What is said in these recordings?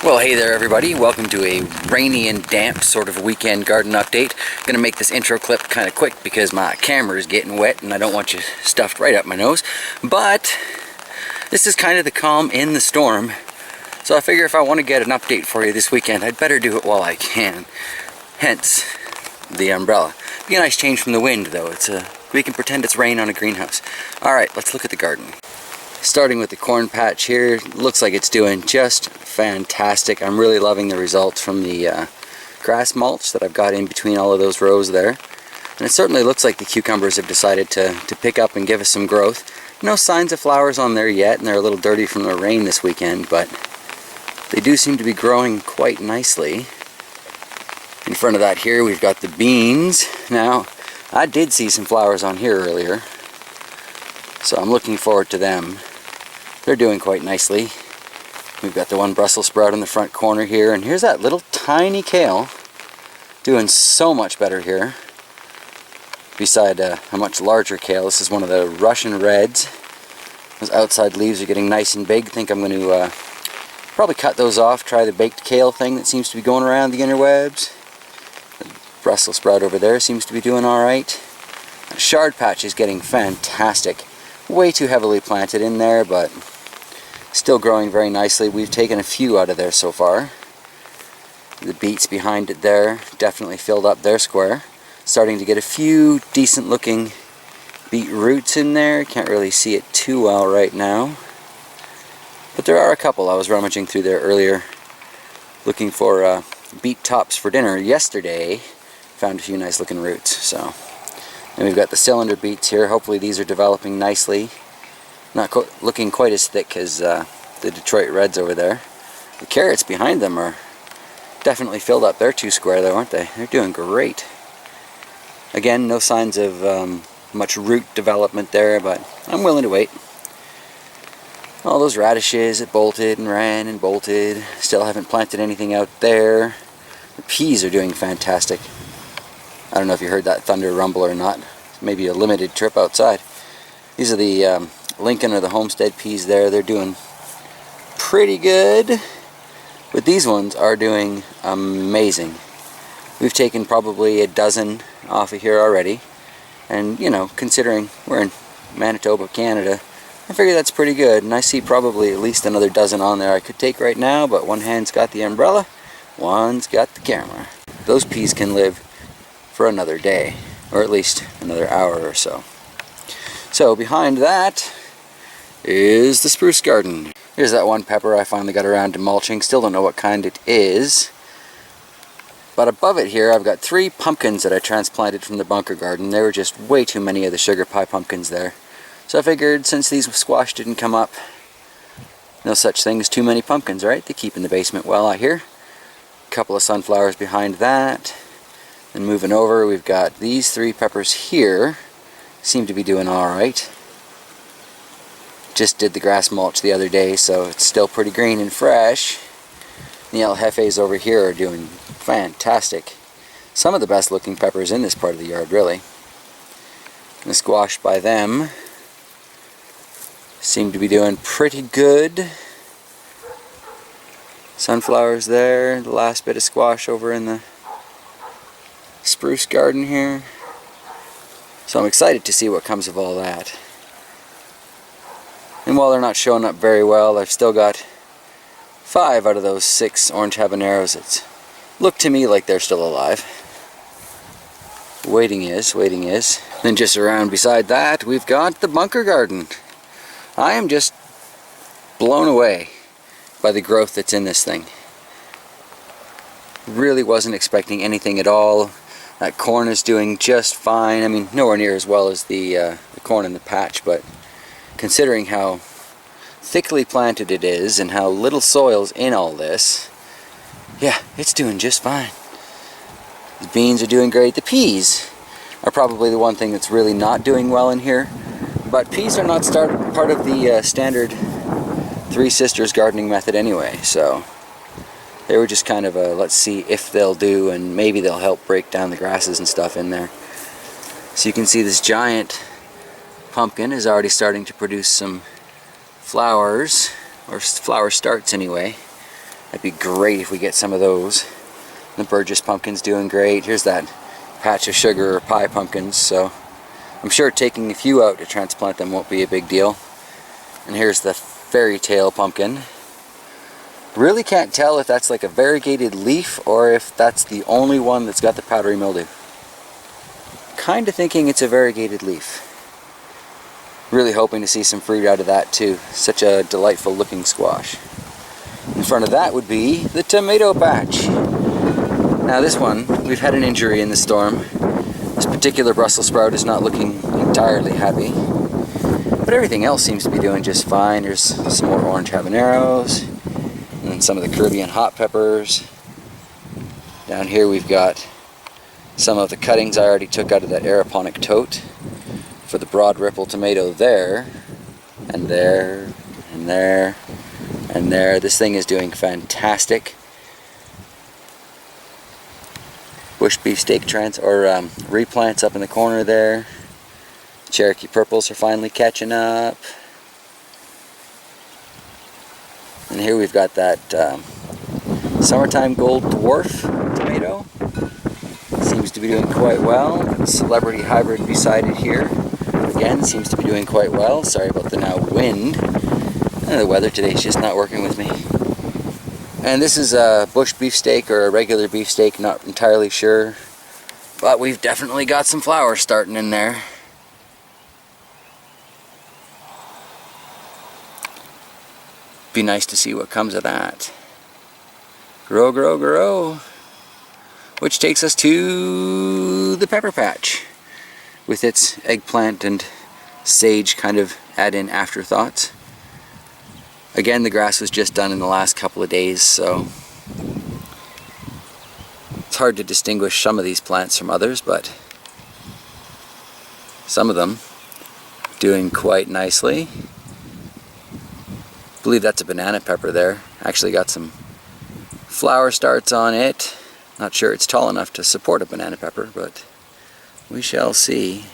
Well, hey there everybody, welcome to a rainy and damp sort of weekend garden update. I'm gonna make this intro clip kind of quick because my camera is getting wet and I don't want you stuffed right up my nose. But this is kind of the calm in the storm, so I figure if I want to get an update for you this weekend, I'd better do it while I can. Hence the umbrella. Be a nice change from the wind though. We can pretend it's rain on a greenhouse. Alright, let's look at the garden. Starting with the corn patch here, looks like it's doing just fantastic. I'm really loving the results from the grass mulch that I've got in between all of those rows there. And it certainly looks like the cucumbers have decided to pick up and give us some growth. No signs of flowers on there yet, and they're a little dirty from the rain this weekend, but they do seem to be growing quite nicely. In front of that here, we've got the beans. Now, I did see some flowers on here earlier, so I'm looking forward to them. They're doing quite nicely. We've got the one Brussels sprout in the front corner here, and here's that little tiny kale doing so much better here. Beside a much larger kale, this is one of the Russian reds. Those outside leaves are getting nice and big. I think I'm going to probably cut those off, try the baked kale thing that seems to be going around the interwebs. The Brussels sprout over there seems to be doing alright. The chard patch is getting fantastic. Way too heavily planted in there, but still growing very nicely. We've taken a few out of there so far. The beets behind it there definitely filled up their square. Starting to get a few decent looking beet roots in there. Can't really see it too well right now, but there are a couple. I was rummaging through there earlier looking for beet tops for dinner yesterday. Found a few nice looking roots. So, and we've got the cylinder beets here. Hopefully these are developing nicely. Not looking quite as thick as the Detroit Reds over there. The carrots behind them are definitely filled up. They're too square though, aren't they? They're doing great. Again, no signs of much root development there, but I'm willing to wait. All those radishes that bolted and ran and bolted. Still haven't planted anything out there. The peas are doing fantastic. I don't know if you heard that thunder rumble or not. Maybe a limited trip outside. These are the Lincoln or the Homestead peas there. They're doing pretty good, but these ones are doing amazing. We've taken probably a dozen off of here already, and you know, considering we're in Manitoba, Canada, I figure that's pretty good. And I see probably at least another dozen on there I could take right now, but one hand's got the umbrella, one's got the camera. Those peas can live for another day, or at least another hour or so. So behind that is the Spruce Garden. Here's that one pepper I finally got around to mulching. Still don't know what kind it is. But above it here I've got 3 pumpkins that I transplanted from the bunker garden. There were just way too many of the sugar pie pumpkins there. So I figured since these squash didn't come up, no such thing as too many pumpkins, right? They keep in the basement well out here. A couple of sunflowers behind that. And moving over, we've got these 3 peppers here. Seem to be doing alright. Just did the grass mulch the other day, so it's still pretty green and fresh. The El Jefes over here are doing fantastic. Some of the best looking peppers in this part of the yard, really. And the squash by them seem to be doing pretty good. Sunflowers there, the last bit of squash over in the Spruce Garden here. So I'm excited to see what comes of all that. And while they're not showing up very well, I've still got 5 out of those 6 orange habaneros that look to me like they're still alive. Waiting is. Then just around beside that, we've got the bunker garden. I am just blown away by the growth that's in this thing. Really wasn't expecting anything at all. That corn is doing just fine. I mean, nowhere near as well as the corn in the patch, but considering how thickly planted it is and how little soil's in all this, yeah, it's doing just fine. The beans are doing great. The peas are probably the one thing that's really not doing well in here, but peas are not part of the standard 3 Sisters gardening method anyway, so they were just kind of a let's see if they'll do, and maybe they'll help break down the grasses and stuff in there. So you can see this giant pumpkin is already starting to produce some flowers, or flower starts anyway. That'd be great if we get some of those. The Burgess pumpkin's doing great. Here's that patch of sugar or pie pumpkins, so I'm sure taking a few out to transplant them won't be a big deal. And here's the fairy tale pumpkin. Really can't tell if that's like a variegated leaf or if that's the only one that's got the powdery mildew. Kind of thinking it's a variegated leaf. Really hoping to see some fruit out of that too. Such a delightful looking squash. In front of that would be the tomato patch. Now this one, we've had an injury in the storm. This particular Brussels sprout is not looking entirely happy. But everything else seems to be doing just fine. There's some more orange habaneros. And then some of the Caribbean hot peppers. Down here we've got some of the cuttings I already took out of that aeroponic tote for the broad ripple tomato there. And there, and there, and there. This thing is doing fantastic. Bush beefsteak replants up in the corner there. Cherokee purples are finally catching up. And here we've got that summertime gold dwarf tomato. Seems to be doing quite well. Celebrity hybrid beside it here. Again, seems to be doing quite well. Sorry about the now wind. The weather today is just not working with me. And this is a bush beefsteak or a regular beefsteak, not entirely sure. But we've definitely got some flowers starting in there. Be nice to see what comes of that. Grow, grow, grow. Which takes us to the pepper patch with its eggplant and sage kind of add-in afterthoughts. Again, the grass was just done in the last couple of days, so it's hard to distinguish some of these plants from others, but some of them doing quite nicely. I believe that's a banana pepper there. Actually got some flower starts on it. Not sure it's tall enough to support a banana pepper, but we shall see.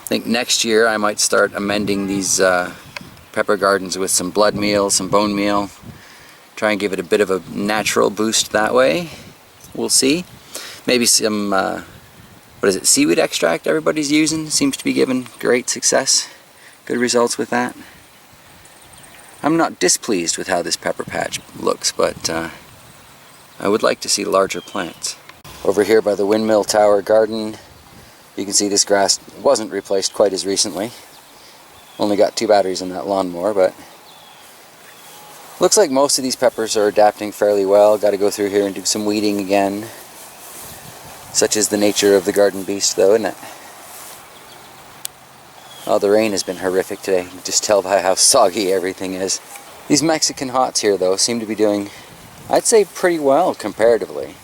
I think next year I might start amending these pepper gardens with some blood meal, some bone meal. Try and give it a bit of a natural boost that way. We'll see. Maybe some seaweed extract everybody's using seems to be giving great success. Good results with that. I'm not displeased with how this pepper patch looks, but I would like to see larger plants. Over here by the Windmill Tower garden, you can see this grass wasn't replaced quite as recently. Only got 2 batteries in that lawnmower, but looks like most of these peppers are adapting fairly well. Got to go through here and do some weeding again. Such is the nature of the garden beast, though, isn't it? Oh, the rain has been horrific today. You can just tell by how soggy everything is. These Mexican hots here, though, seem to be doing, I'd say, pretty well comparatively.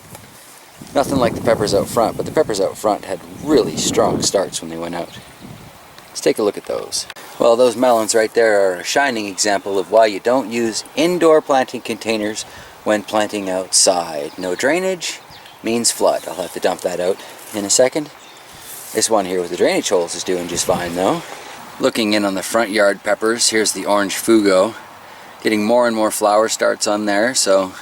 Nothing like the peppers out front, but the peppers out front had really strong starts when they went out. Let's take a look at those. Well, those melons right there are a shining example of why you don't use indoor planting containers when planting outside. No drainage means flood. I'll have to dump that out in a second. This one here with the drainage holes is doing just fine though. Looking in on the front yard peppers, here's the orange fugo. Getting more and more flower starts on there, so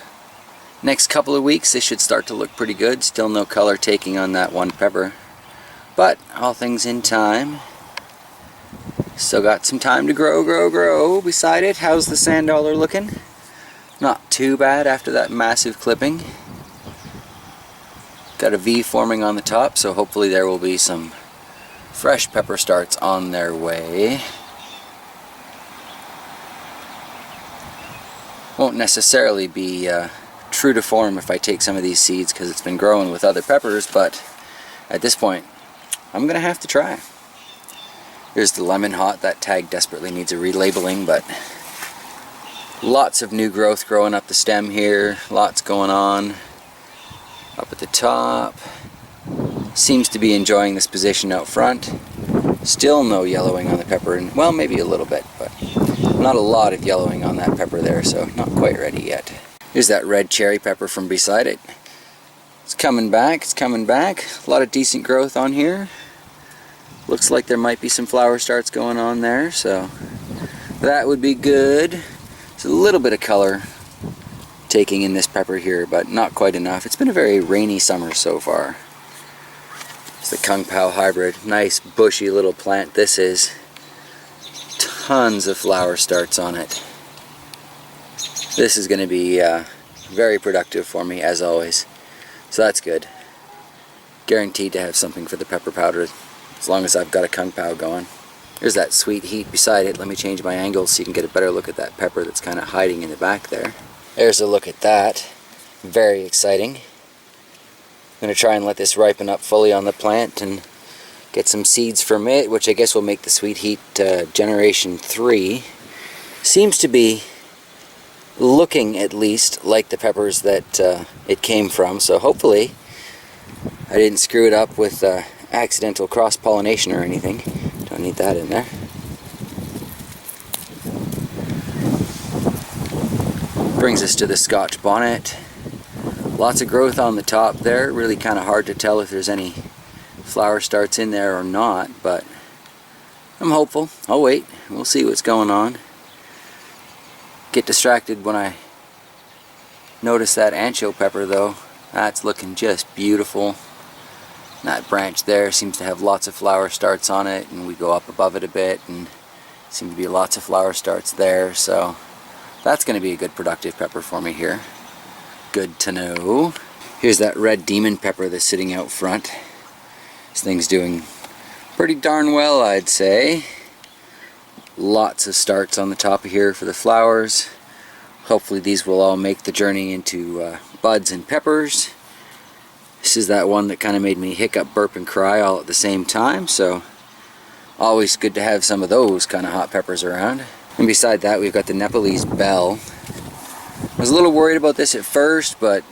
next couple of weeks they should start to look pretty good. Still no color taking on that one pepper, but all things in time. Still got some time to grow beside it. How's the sand dollar looking? Not too bad after that massive clipping. Got a V forming on the top, so hopefully there will be some fresh pepper starts on their way. Won't necessarily be true to form if I take some of these seeds because it's been growing with other peppers, but at this point I'm gonna have to try. Here's the lemon hot. That tag desperately needs a relabeling, but lots of new growth growing up the stem here. Lots going on up at the top. Seems to be enjoying this position out front. Still no yellowing on the pepper, and well, maybe a little bit, but not a lot of yellowing on that pepper there, so not quite ready yet. Here's that red cherry pepper from beside it. It's coming back, it's coming back. A lot of decent growth on here. Looks like there might be some flower starts going on there, so That would be good. There's a little bit of color taking in this pepper here, but not quite enough. It's been a very rainy summer so far. It's the Pao Hybrid. Nice bushy little plant this is. Tons of flower starts on it. This is going to be very productive for me as always. So that's good. Guaranteed to have something for the pepper powder as long as I've got a Kung Pao going. There's that sweet heat beside it. Let me change my angle so you can get a better look at that pepper that's kind of hiding in the back there. There's a look at that. Very exciting. I'm going to try and let this ripen up fully on the plant and get some seeds from it, which I guess will make the sweet heat generation 3. Seems to be looking at least like the peppers that it came from, so hopefully I didn't screw it up with accidental cross-pollination or anything. Don't need that in there. Brings us to the Scotch Bonnet. Lots of growth on the top there. Really kind of hard to tell if there's any flower starts in there or not, but I'm hopeful. I'll wait. We'll see what's going on. Get distracted when I notice that Ancho Pepper though. That's looking just beautiful. That branch there seems to have lots of flower starts on it, and we go up above it a bit and seem to be lots of flower starts there, so that's going to be a good productive pepper for me here. Good to know. Here's that red demon pepper that's sitting out front. This thing's doing pretty darn well, I'd say. Lots of starts on the top of here for the flowers. Hopefully these will all make the journey into buds and peppers. This is that one that kind of made me hiccup, burp, and cry all at the same time, so always good to have some of those kind of hot peppers around. And beside that we've got the Nepal Bell. I was a little worried about this at first, but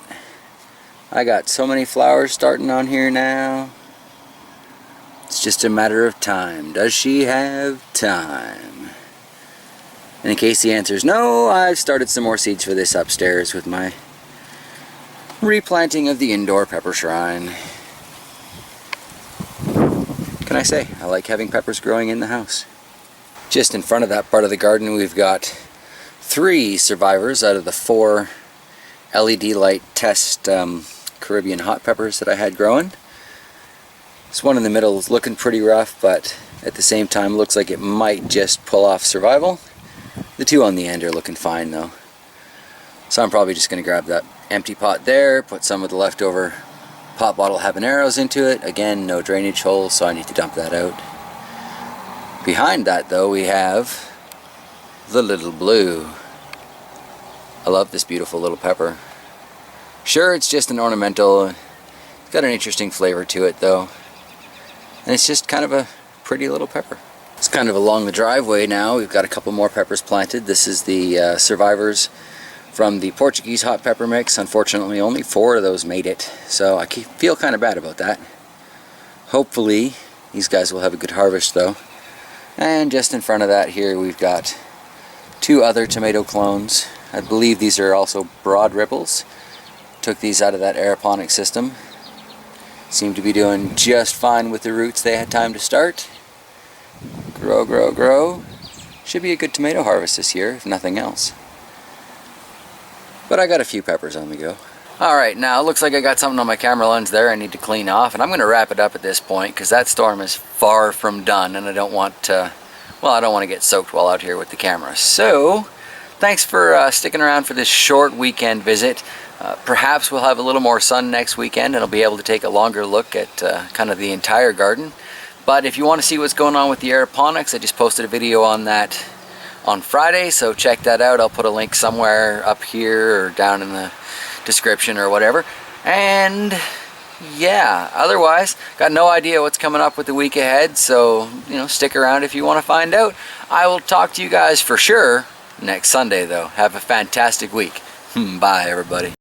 I got so many flowers starting on here now. It's just a matter of time. Does she have time? And in case the answer is no, I've started some more seeds for this upstairs with my replanting of the indoor pepper shrine. Can I say, I like having peppers growing in the house. Just in front of that part of the garden we've got 3 survivors out of the 4 LED light test Caribbean hot peppers that I had growing. This one in the middle is looking pretty rough, but at the same time looks like it might just pull off survival. The 2 on the end are looking fine though. So I'm probably just going to grab that empty pot there, put some of the leftover pop bottle habaneros into it. Again, no drainage holes, so I need to dump that out. Behind that though we have the little blue. I love this beautiful little pepper. Sure, it's just an ornamental. It's got an interesting flavor to it though. And it's just kind of a pretty little pepper. It's kind of along the driveway now. We've got a couple more peppers planted. This is the survivors from the Portuguese Hot pepper mix. Unfortunately, only 4 of those made it, so I feel kind of bad about that. Hopefully, these guys will have a good harvest though. And just in front of that here, we've got 2 other tomato clones. I believe these are also broad ripples. Took these out of that aeroponic system. Seem to be doing just fine with the roots. They had time to start. Grow, grow, grow. Should be a good tomato harvest this year, if nothing else. But I got a few peppers on the go. Alright, now it looks like I got something on my camera lens there I need to clean off, and I'm going to wrap it up at this point because that storm is far from done and I don't want to, well, I don't want to get soaked while out here with the camera. So, thanks for sticking around for this short weekend visit. Perhaps we'll have a little more sun next weekend and I'll be able to take a longer look at kind of the entire garden. But if you want to see what's going on with the aeroponics, I just posted a video on that on Friday, so check that out. I'll put a link somewhere up here or down in the description or whatever. And yeah, otherwise, got no idea what's coming up with the week ahead, so stick around if you want to find out. I will talk to you guys for sure next Sunday though. Have a fantastic week. Bye everybody.